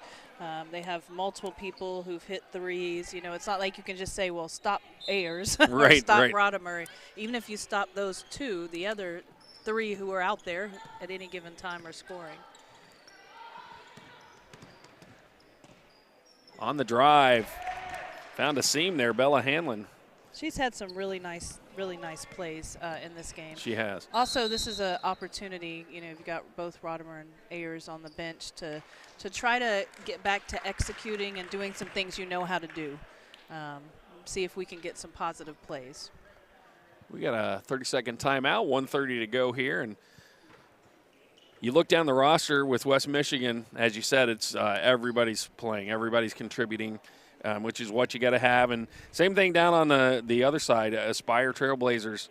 They have multiple people who've hit threes. You know, it's not like you can just say, well, stop Ayers or stop Rodimer. Even if you stop those 2, the other 3 who are out there at any given time are scoring. On the drive, found a seam there, Bella Hanlon. She's had some really nice plays in this game. She has. Also, this is an opportunity, you know, you've got both Rodimer and Ayers on the bench to try to get back to executing and doing some things you know how to do. See if we can get some positive plays. We got a 30-second timeout, 1:30 to go here. And you look down the roster with West Michigan, as you said, it's everybody's playing, everybody's contributing. Which is what you got to have. And same thing down on the other side, Aspire Trailblazers.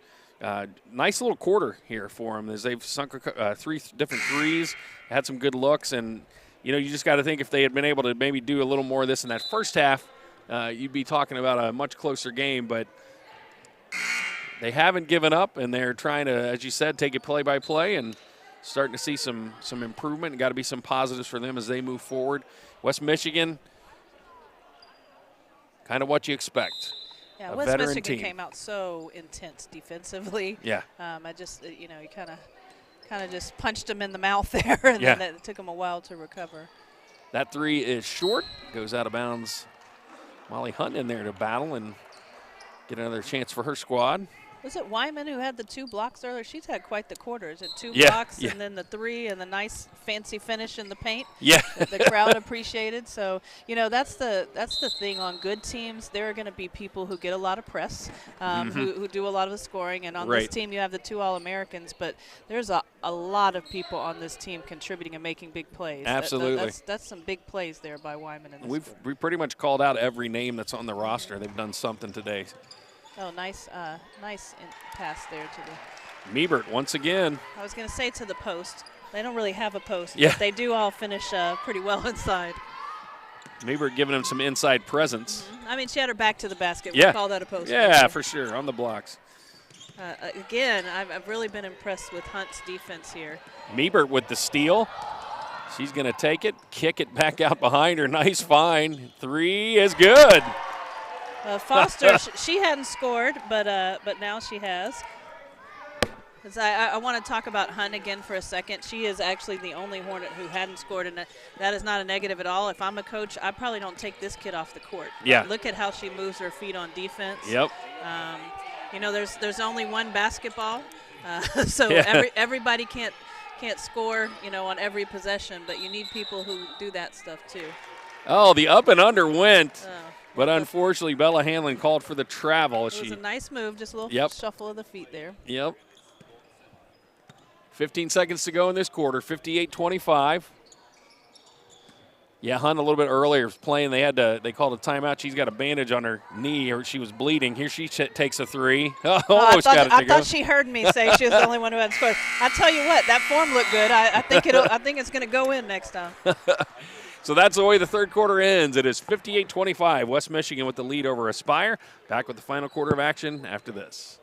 Nice little quarter here for them as they've sunk 3 different threes, had some good looks. And, you know, you just got to think if they had been able to maybe do a little more of this in that first half, you'd be talking about a much closer game. But they haven't given up, and they're trying to, as you said, take it play by play and starting to see some improvement. Got to be some positives for them as they move forward. West Michigan, kind of what you expect. Yeah, West Michigan came out so intense defensively. Yeah. I just, you know, you kind of just punched them in the mouth there, and then it took them a while to recover. That 3 is short, goes out of bounds. Molly Hunt in there to battle and get another chance for her squad. Was it Wyman who had the 2 blocks earlier? She's had quite the quarters. 2 blocks and then the 3 and the nice fancy finish in the paint. Yeah. The crowd appreciated. So, you know, that's the thing on good teams. There are going to be people who get a lot of press, who do a lot of the scoring. And on this team, you have the 2 All-Americans. But there's a lot of people on this team contributing and making big plays. Absolutely. That's some big plays there by Wyman. We pretty much called out every name that's on the roster. They've done something today. Oh, nice pass there to the. Meibert once again. I was going to say to the post. They don't really have a post, but they do all finish pretty well inside. Meibert giving them some inside presence. I mean, she had her back to the basket. We call that a post. Yeah, for sure, on the blocks. Again, I've really been impressed with Hunt's defense here. Meibert with the steal. She's going to take it, kick it back out behind her. Nice find. 3 is good. Foster, she hadn't scored, but now she has. I want to talk about Hunt again for a second. She is actually the only Hornet who hadn't scored, and that is not a negative at all. If I'm a coach, I probably don't take this kid off the court. Yeah. Look at how she moves her feet on defense. Yep. You know, there's only one basketball, so everybody can't can't score, you know, on every possession, but you need people who do that stuff too. Oh, the up and under went, Oh, but unfortunately Bella Hanlon called for the travel. it was a nice move, just a little Yep. shuffle of the feet there. Yep. 15 seconds to go in this quarter, 58-25. Yeah, Hunt a little bit earlier was playing. They called a timeout. She's got a bandage on her knee, or she was bleeding. Here she takes a three. I thought she heard me say she was the only one who had scored. I tell you what, that form looked good. I think it's going to go in next time. So that's the way the third quarter ends. It is 58-25. West Michigan with the lead over Aspire. Back with the final quarter of action after this.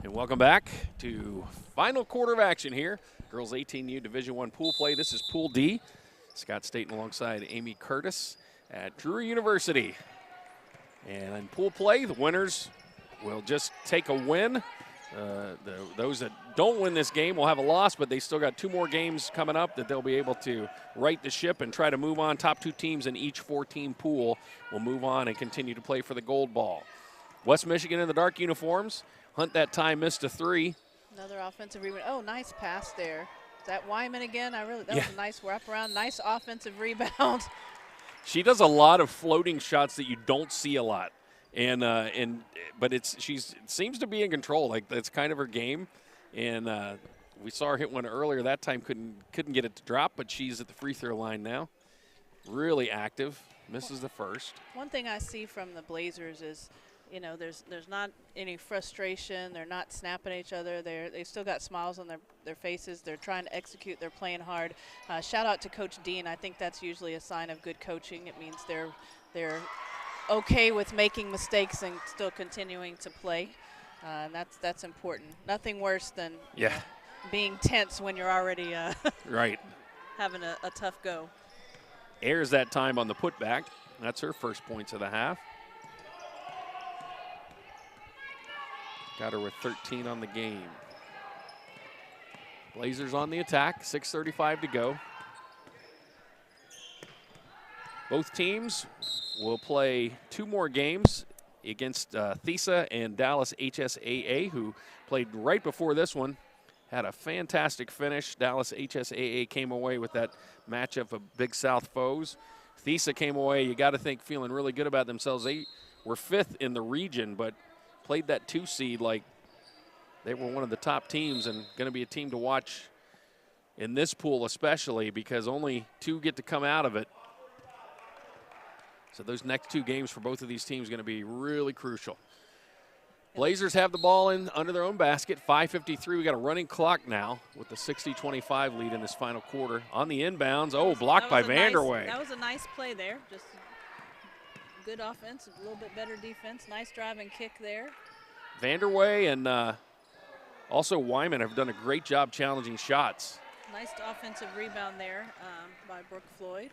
And welcome back to final quarter of action here. Girls 18U Division I pool play. This is Pool D. Scott Staten alongside Amy Curtis at Drury University. And in pool play, the winners will just take a win. Those that don't win this game will have a loss, but they still got 2 more games coming up that they'll be able to right the ship and try to move on. Top 2 teams in each 4-team pool will move on and continue to play for the gold ball. West Michigan in the dark uniforms. Hunt that time missed a 3. Another offensive rebound. Oh, nice pass there. Is that Wyman again? That was a nice wraparound. Nice offensive rebound. She does a lot of floating shots that you don't see a lot, but she seems to be in control. Like, that's kind of her game, and we saw her hit one earlier. That time couldn't get it to drop, but she's at the free throw line now. Really active. Misses the first. One thing I see from the Blazers is, you know, there's not any frustration. They're not snapping at each other. They still got smiles on their faces. They're trying to execute. They're playing hard. Shout out to Coach Dean. I think that's usually a sign of good coaching. It means they're okay with making mistakes and still continuing to play. And that's important. Nothing worse than being tense when you're already right having a tough go. Ayers that time on the putback. That's her first points of the half. Got her with 13 on the game. Blazers on the attack, 6:35 to go. Both teams will play 2 more games against Thesa and Dallas HSAA, who played right before this one. Had a fantastic finish. Dallas HSAA came away with that matchup of Big South foes. Thesa came away, you got to think, feeling really good about themselves. They were 5th in the region, but played that 2 seed like they were one of the top teams, and going to be a team to watch in this pool especially because only 2 get to come out of it. So those next 2 games for both of these teams are going to be really crucial. Blazers have the ball in under their own basket, 5:53. We got a running clock now with the 60-25 lead in this final quarter. On the inbounds, blocked by Vanderway. That was a nice play there. Just good offense, a little bit better defense. Nice drive and kick there. Vanderway and also Wyman have done a great job challenging shots. Nice offensive rebound there by Brooke Floyd.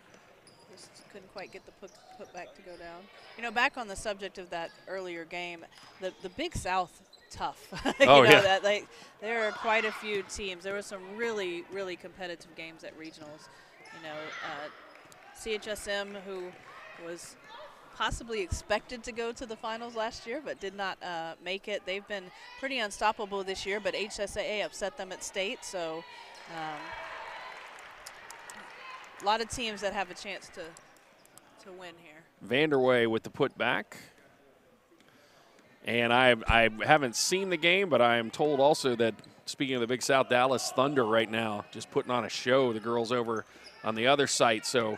Just couldn't quite get the putback to go down. You know, back on the subject of that earlier game, the Big South, tough. There are quite a few teams. There were some really, really competitive games at regionals. You know, CHSM, who was possibly expected to go to the finals last year but did not make it. They've been pretty unstoppable this year, but HSAA upset them at state. So a lot of teams that have a chance to win here. Vanderway with the putback. And I haven't seen the game, but I am told also that, speaking of the Big South, Dallas Thunder right now just putting on a show, the girls over on the other site. So,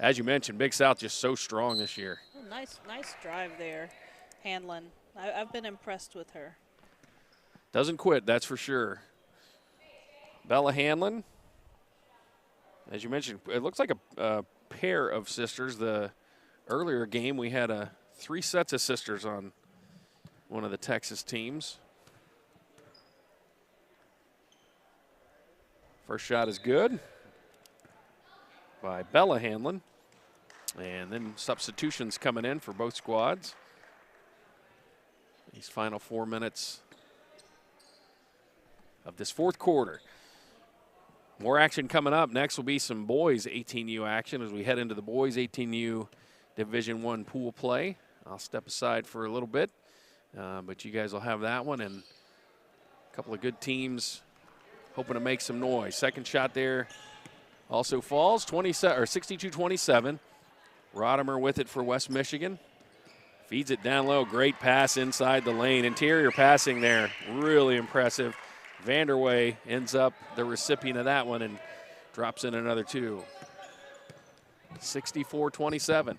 as you mentioned, Big South just so strong this year. Oh, nice drive there, Hanlon. I've been impressed with her. Doesn't quit, that's for sure. Bella Hanlon, as you mentioned, it looks like a pair of sisters. The earlier game we had 3 sets of sisters on one of the Texas teams. First shot is good by Bella Hanlon. And then substitutions coming in for both squads. These final 4 minutes of this fourth quarter. More action coming up. Next will be some boys 18U action as we head into the boys 18U Division I pool play. I'll step aside for a little bit, but you guys will have that one, and a couple of good teams hoping to make some noise. Second shot there also falls, 62-27. Rodimer with it for West Michigan. Feeds it down low. Great pass inside the lane. Interior passing there. Really impressive. Vanderway ends up the recipient of that one and drops in another 2. 64-27.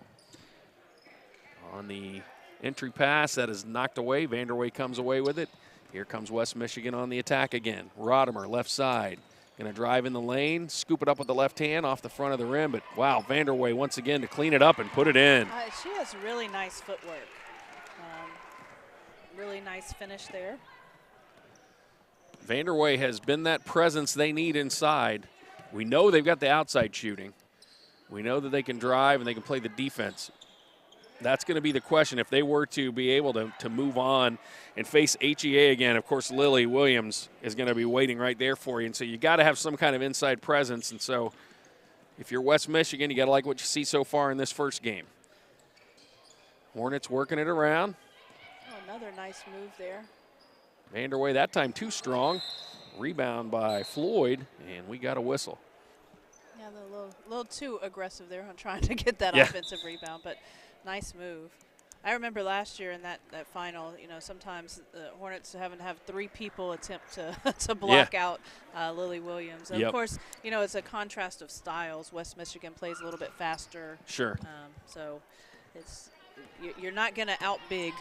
On the entry pass, that is knocked away. Vanderway comes away with it. Here comes West Michigan on the attack again. Rodimer, left side. Going to drive in the lane, scoop it up with the left hand off the front of the rim. But, wow, Vanderway once again to clean it up and put it in. She has really nice footwork. Really nice finish there. Vanderway has been that presence they need inside. We know they've got the outside shooting. We know that they can drive and they can play the defense. That's going to be the question if they were to be able to move on and face HEA again. Of course, Lily Williams is going to be waiting right there for you. And so you got to have some kind of inside presence. And so if you're West Michigan, you got to like what you see so far in this first game. Hornets working it around. Oh, another nice move there. Vanderway that time too strong. Rebound by Floyd, and we got a whistle. Yeah, a little too aggressive there on trying to get that offensive rebound, but nice move. I remember last year in that final, sometimes the Hornets have 3 people attempt to block out Lily Williams. And of course, it's a contrast of styles. West Michigan plays a little bit faster. Sure. So you're not going to out-big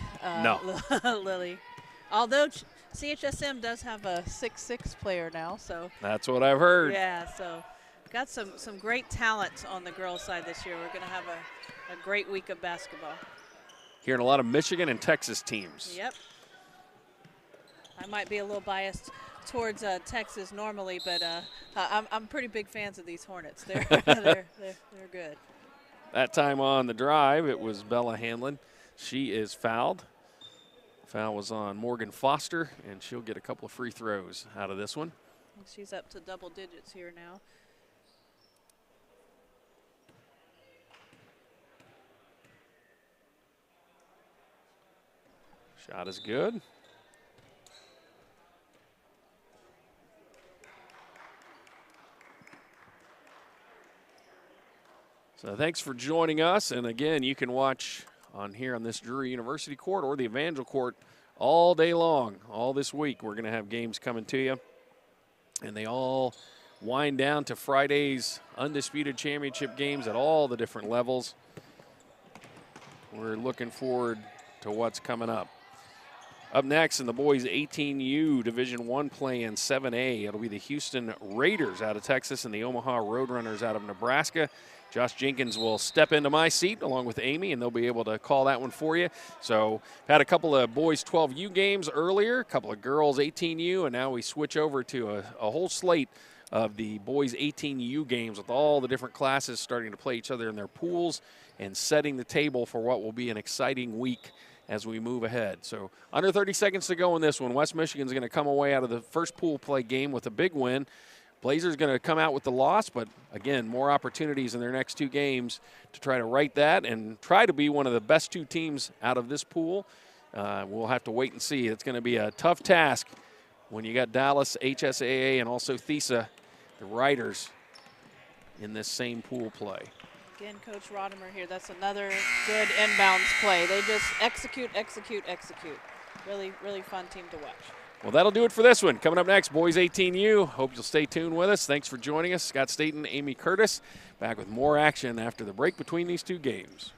Lily. Although CHSM does have a 6'6" player now, so. That's what I've heard. Yeah, so got some great talent on the girls' side this year. We're going to have a great week of basketball. Hearing a lot of Michigan and Texas teams. Yep. I might be a little biased towards Texas normally, but I'm pretty big fans of these Hornets. They're good. That time on the drive, it was Bella Hanlon. She is fouled. Foul was on Morgan Foster, and she'll get a couple of free throws out of this one. She's up to double digits here now. Shot is good. So thanks for joining us. And again, you can watch on here on this Drury University court or the Evangel court all day long. All this week we're going to have games coming to you. And they all wind down to Friday's Undisputed Championship games at all the different levels. We're looking forward to what's coming up. Up next in the boys 18U Division I play in 7A, it'll be the Houston Raiders out of Texas and the Omaha Roadrunners out of Nebraska. Josh Jenkins will step into my seat along with Amy, and they'll be able to call that one for you. So had a couple of boys 12U games earlier, a couple of girls 18U, and now we switch over to a whole slate of the boys 18U games with all the different classes starting to play each other in their pools and setting the table for what will be an exciting week as we move ahead. So under 30 seconds to go in this one. West Michigan's going to come away out of the first pool play game with a big win. Blazers going to come out with the loss, but again, more opportunities in their next 2 games to try to right that and try to be one of the best 2 teams out of this pool. We'll have to wait and see. It's going to be a tough task when you got Dallas, HSAA, and also THESA, the Riders, in this same pool play. Again, Coach Rodemer here. That's another good inbounds play. They just execute, execute, execute. Really, really fun team to watch. Well, that'll do it for this one. Coming up next, Boys 18U. Hope you'll stay tuned with us. Thanks for joining us. Scott Staten, Amy Curtis, back with more action after the break between these two games.